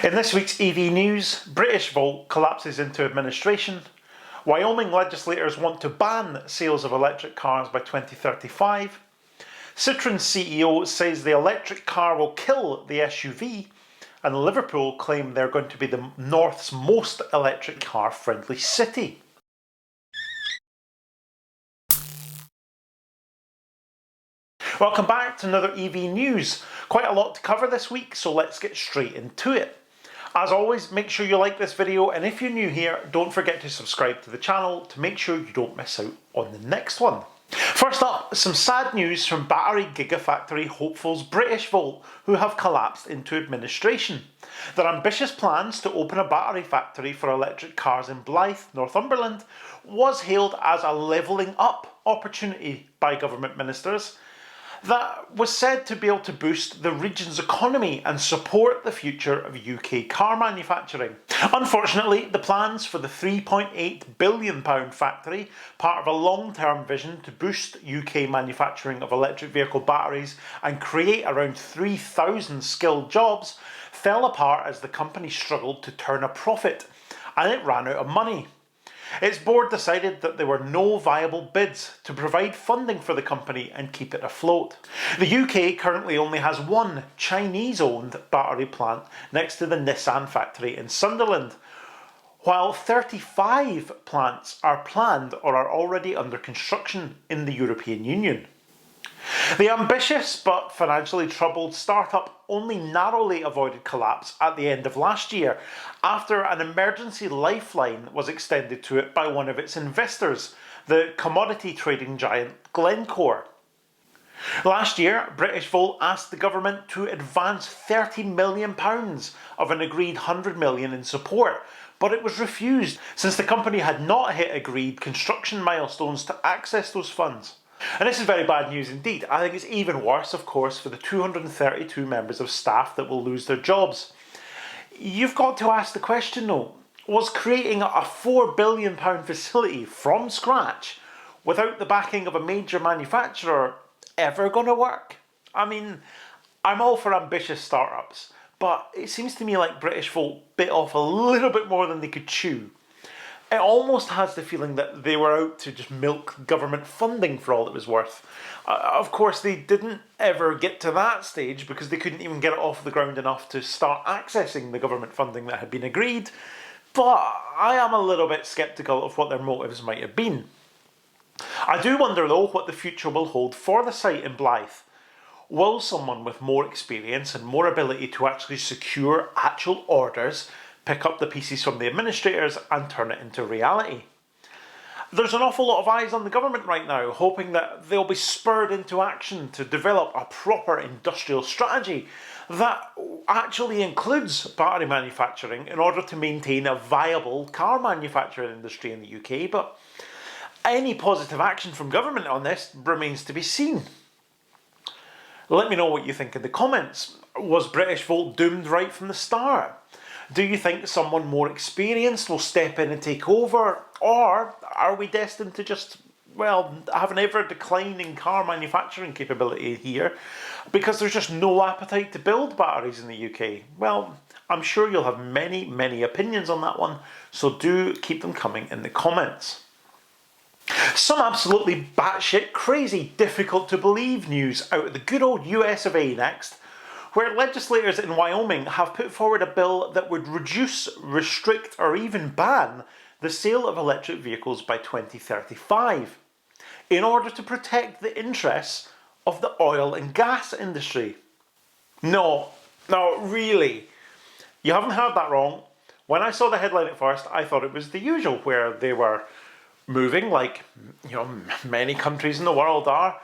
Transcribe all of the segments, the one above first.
In this week's EV news, BritishVolt collapses into administration, Wyoming legislators want to ban sales of electric cars by 2035, Citroen CEO says the electric car will kill the SUV, and Liverpool claim they're going to be the North's most electric car friendly city. Welcome back to another EV news. Quite a lot to cover this week, so let's get straight into it. As always, make sure you like this video, and if you're new here, don't forget to subscribe to the channel to make sure you don't miss out on the next one. First up, some sad news from battery gigafactory hopefuls BritishVolt, who have collapsed into administration. Their ambitious plans to open a battery factory for electric cars in Blyth, Northumberland, was hailed as a levelling up opportunity by government ministers that was said to be able to boost the region's economy and support the future of UK car manufacturing. Unfortunately, the plans for the £3.8 billion factory, part of a long-term vision to boost UK manufacturing of electric vehicle batteries and create around 3,000 skilled jobs, fell apart as the company struggled to turn a profit, and it ran out of money. Its board decided that there were no viable bids to provide funding for the company and keep it afloat. The UK currently only has one Chinese-owned battery plant next to the Nissan factory in Sunderland, while 35 plants are planned or are already under construction in the European Union. The ambitious but financially troubled startup only narrowly avoided collapse at the end of last year after an emergency lifeline was extended to it by one of its investors, the commodity trading giant Glencore. Last year, BritishVolt asked the government to advance £30 million of an agreed £100 million in support, but it was refused since the company had not hit agreed construction milestones to access those funds. And this is very bad news indeed. I think it's even worse, of course, for the 232 members of staff that will lose their jobs. You've got to ask the question though, was creating a £4 billion facility from scratch without the backing of a major manufacturer ever going to work? I mean, I'm all for ambitious startups, but it seems to me like BritishVolt bit off a little bit more than they could chew. It almost has the feeling that they were out to just milk government funding for all it was worth. Of course, they didn't ever get to that stage because they couldn't even get it off the ground enough to start accessing the government funding that had been agreed. But I am a little bit sceptical of what their motives might have been. I do wonder though what the future will hold for the site in Blyth. Will someone with more experience and more ability to actually secure actual orders pick up the pieces from the administrators and turn it into reality? There's an awful lot of eyes on the government right now, hoping that they'll be spurred into action to develop a proper industrial strategy that actually includes battery manufacturing in order to maintain a viable car manufacturing industry in the UK, but any positive action from government on this remains to be seen. Let me know what you think in the comments. Was BritishVolt doomed right from the start? Do you think someone more experienced will step in and take over? Or are we destined to just, well, have an ever declining car manufacturing capability here because there's just no appetite to build batteries in the UK? Well, I'm sure you'll have many opinions on that one, so do keep them coming in the comments. Some absolutely batshit crazy, difficult to believe news out of the good old US of A next, where legislators in Wyoming have put forward a bill that would reduce, restrict or even ban the sale of electric vehicles by 2035 in order to protect the interests of the oil and gas industry. No, really, you haven't heard that wrong. When I saw the headline at first, I thought it was the usual, where they were moving, like many countries in the world are,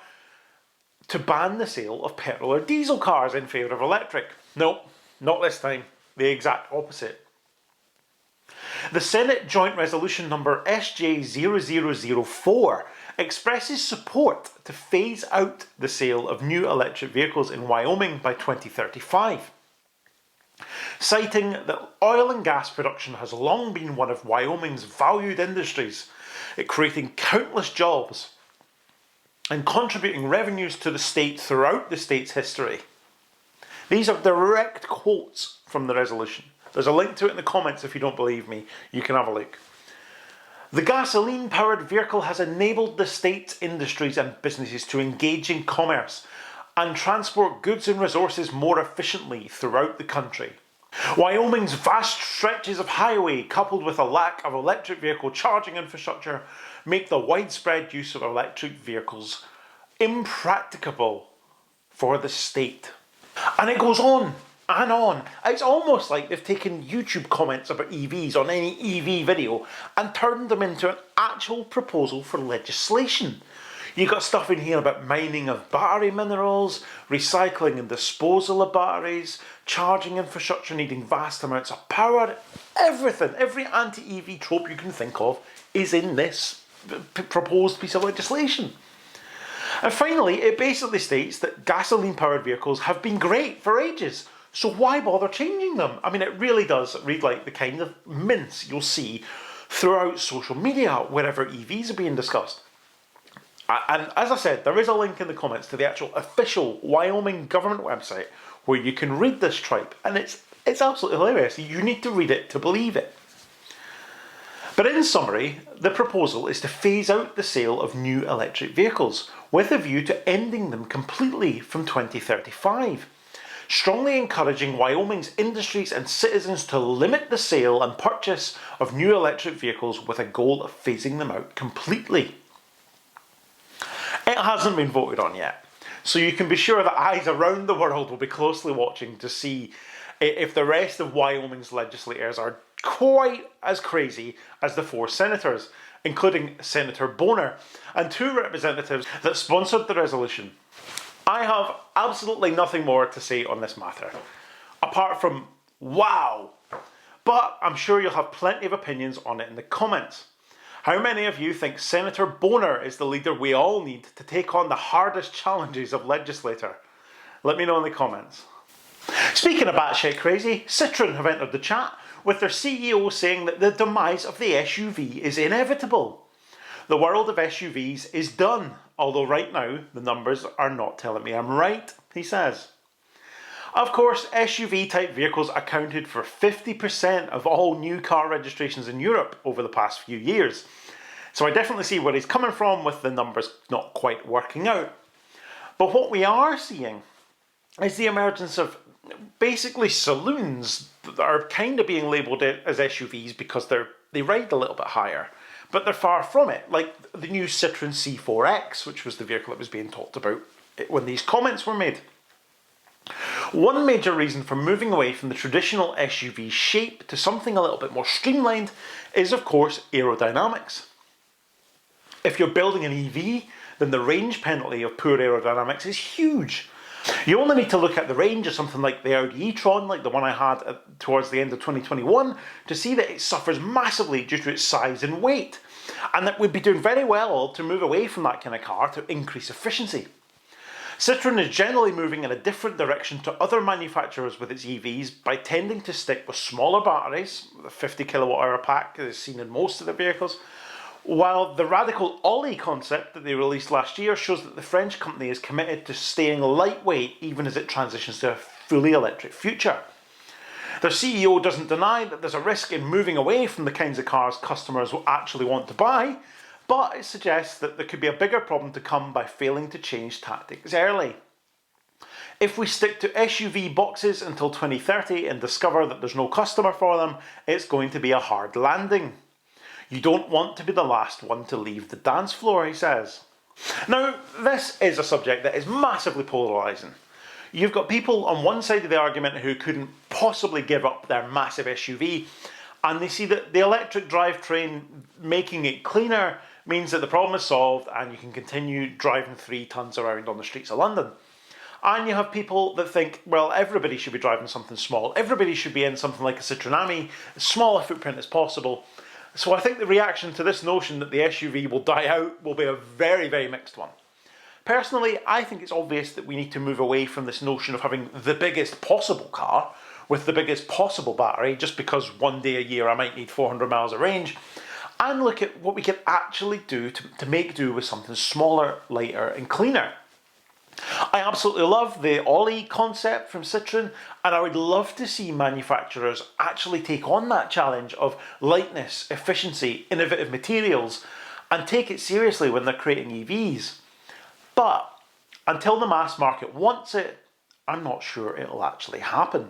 to ban the sale of petrol or diesel cars in favour of electric. No, not this time. The exact opposite. The Senate Joint Resolution number SJ0004 expresses support to phase out the sale of new electric vehicles in Wyoming by 2035, citing that oil and gas production has long been one of Wyoming's valued industries, creating countless jobs and contributing revenues to the state throughout the state's history. These are direct quotes from the resolution. There's a link to it in the comments if you don't believe me. You can have a look. The gasoline-powered vehicle has enabled the state's industries and businesses to engage in commerce and transport goods and resources more efficiently throughout the country. Wyoming's vast stretches of highway, coupled with a lack of electric vehicle charging infrastructure, make the widespread use of electric vehicles impracticable for the state. And it goes on and on. It's almost like they've taken YouTube comments about EVs on any EV video and turned them into an actual proposal for legislation. You've got stuff in here about mining of battery minerals, recycling and disposal of batteries, charging infrastructure needing vast amounts of power. Everything, every anti-EV trope you can think of is in this proposed piece of legislation. And finally, it basically states that gasoline-powered vehicles have been great for ages, so why bother changing them? I mean, it really does read like the kind of mince you'll see throughout social media wherever EVs are being discussed. And as I said, there is a link in the comments to the actual official Wyoming government website where you can read this tripe, and it's absolutely hilarious. You need to read it to believe it. But in summary, the proposal is to phase out the sale of new electric vehicles with a view to ending them completely from 2035, strongly encouraging Wyoming's industries and citizens to limit the sale and purchase of new electric vehicles with a goal of phasing them out completely. It hasn't been voted on yet, so you can be sure that eyes around the world will be closely watching to see if the rest of Wyoming's legislators are quite as crazy as the 4 senators, including Senator Boner and 2 representatives that sponsored the resolution. I have absolutely nothing more to say on this matter, apart from wow, but I'm sure you'll have plenty of opinions on it in the comments. How many of you think Senator Boner is the leader we all need to take on the hardest challenges of legislator? Let me know in the comments. Speaking of batshit crazy, Citroen have entered the chat with their CEO saying that the demise of the SUV is inevitable. The world of SUVs is done, although right now the numbers are not telling me I'm right, he says. Of course, SUV type vehicles accounted for 50% of all new car registrations in Europe over the past few years. So I definitely see where he's coming from with the numbers not quite working out. But what we are seeing is the emergence of basically saloons that are kind of being labelled as SUVs because they ride a little bit higher. But they're far from it, like the new Citroen C4X, which was the vehicle that was being talked about when these comments were made. One major reason for moving away from the traditional SUV shape to something a little bit more streamlined is, of course, aerodynamics. If you're building an EV, then the range penalty of poor aerodynamics is huge. You only need to look at the range of something like the Audi e-tron, like the one I had towards the end of 2021, to see that it suffers massively due to its size and weight, and that we'd be doing very well to move away from that kind of car to increase efficiency. Citroen is generally moving in a different direction to other manufacturers with its EVs by tending to stick with smaller batteries, the 50 kilowatt hour pack is seen in most of the vehicles, while the radical Ollie concept that they released last year shows that the French company is committed to staying lightweight even as it transitions to a fully electric future. Their CEO doesn't deny that there's a risk in moving away from the kinds of cars customers will actually want to buy, but it suggests that there could be a bigger problem to come by failing to change tactics early. If we stick to SUV boxes until 2030 and discover that there's no customer for them, it's going to be a hard landing. You don't want to be the last one to leave the dance floor, he says. Now, this is a subject that is massively polarising. You've got people on one side of the argument who couldn't possibly give up their massive SUV, and they see that the electric drivetrain making it cleaner means that the problem is solved and you can continue driving 3 tonnes around on the streets of London. And you have people that think, well, everybody should be driving something small. Everybody should be in something like a Citroen Ami, as small a footprint as possible. So I think the reaction to this notion that the SUV will die out will be a very, very mixed one. Personally, I think it's obvious that we need to move away from this notion of having the biggest possible car with the biggest possible battery just because one day a year I might need 400 miles of range, and look at what we can actually do to make do with something smaller, lighter and cleaner. I absolutely love the Ollie concept from Citroen, and I would love to see manufacturers actually take on that challenge of lightness, efficiency, innovative materials, and take it seriously when they're creating EVs. But until the mass market wants it, I'm not sure it'll actually happen.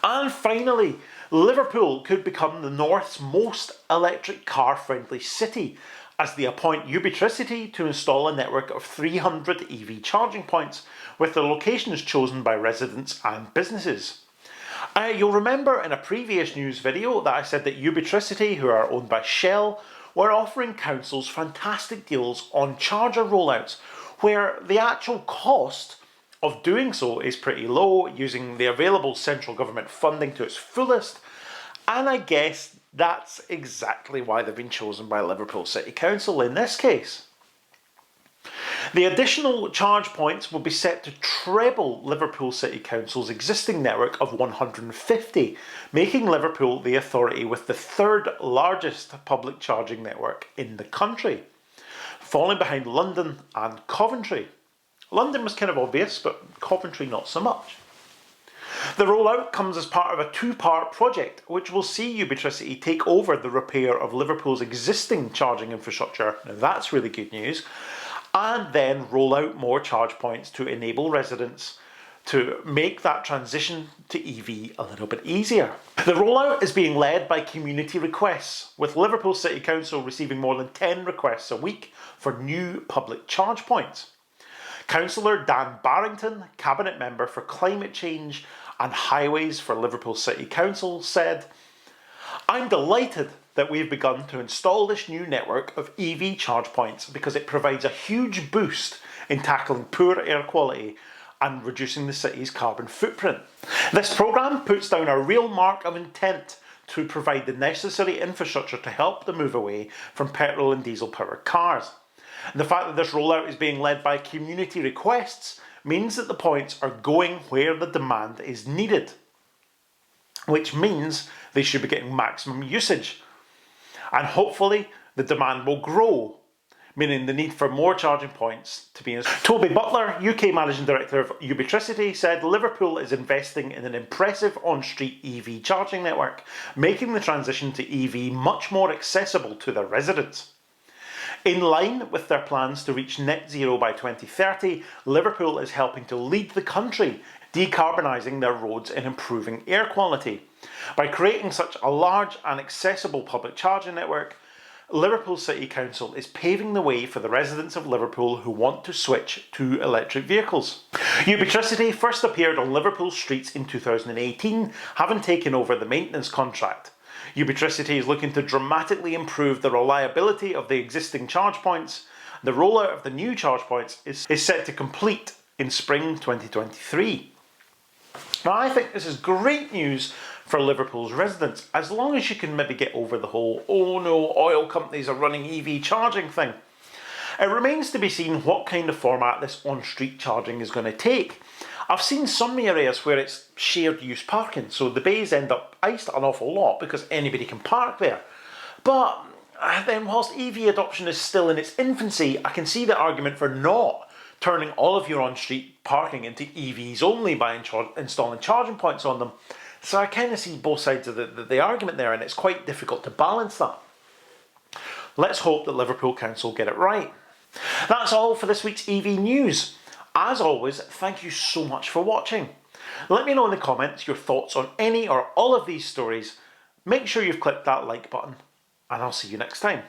And finally, Liverpool could become the North's most electric car-friendly city as they appoint Ubitricity to install a network of 300 EV charging points, with the locations chosen by residents and businesses. You'll remember in a previous news video that I said that Ubitricity, who are owned by Shell, were offering councils fantastic deals on charger rollouts, where the actual cost of doing so is pretty low, using the available central government funding to its fullest, and I guess that's exactly why they've been chosen by Liverpool City Council in this case. The additional charge points will be set to treble Liverpool City Council's existing network of 150, making Liverpool the authority with the third largest public charging network in the country, falling behind London and Coventry. London was kind of obvious, but Coventry not so much. The rollout comes as part of a two-part project, which will see Ubitricity take over the repair of Liverpool's existing charging infrastructure, now that's really good news, and then roll out more charge points to enable residents to make that transition to EV a little bit easier. The rollout is being led by community requests, with Liverpool City Council receiving more than 10 requests a week for new public charge points. Councillor Dan Barrington, Cabinet Member for Climate Change and Highways for Liverpool City Council, said, "I'm delighted that we've begun to install this new network of EV charge points because it provides a huge boost in tackling poor air quality and reducing the city's carbon footprint. This programme puts down a real mark of intent to provide the necessary infrastructure to help the move away from petrol and diesel powered cars. And the fact that this rollout is being led by community requests means that the points are going where the demand is needed, which means they should be getting maximum usage. And hopefully the demand will grow, meaning the need for more charging points to be installed." Toby Butler, UK Managing Director of Ubitricity, said Liverpool is investing in an impressive on-street EV charging network, making the transition to EV much more accessible to their residents. In line with their plans to reach net zero by 2030, Liverpool is helping to lead the country, decarbonising their roads and improving air quality. By creating such a large and accessible public charging network, Liverpool City Council is paving the way for the residents of Liverpool who want to switch to electric vehicles. Ubitricity first appeared on Liverpool streets in 2018, having taken over the maintenance contract. Ubitricity is looking to dramatically improve the reliability of the existing charge points. The rollout of the new charge points is set to complete in spring 2023. Now, I think this is great news for Liverpool's residents, as long as you can maybe get over the whole "oh no, oil companies are running EV charging" thing. It remains to be seen what kind of format this on-street charging is going to take. I've seen some areas where it's shared use parking, so the bays end up iced an awful lot because anybody can park there. But then whilst EV adoption is still in its infancy, I can see the argument for not turning all of your on-street parking into EVs only by installing charging points on them. So I kind of see both sides of the argument there, and it's quite difficult to balance that. Let's hope that Liverpool Council get it right. That's all for this week's EV news. As always, thank you so much for watching. Let me know in the comments your thoughts on any or all of these stories. Make sure you've clicked that like button, and I'll see you next time.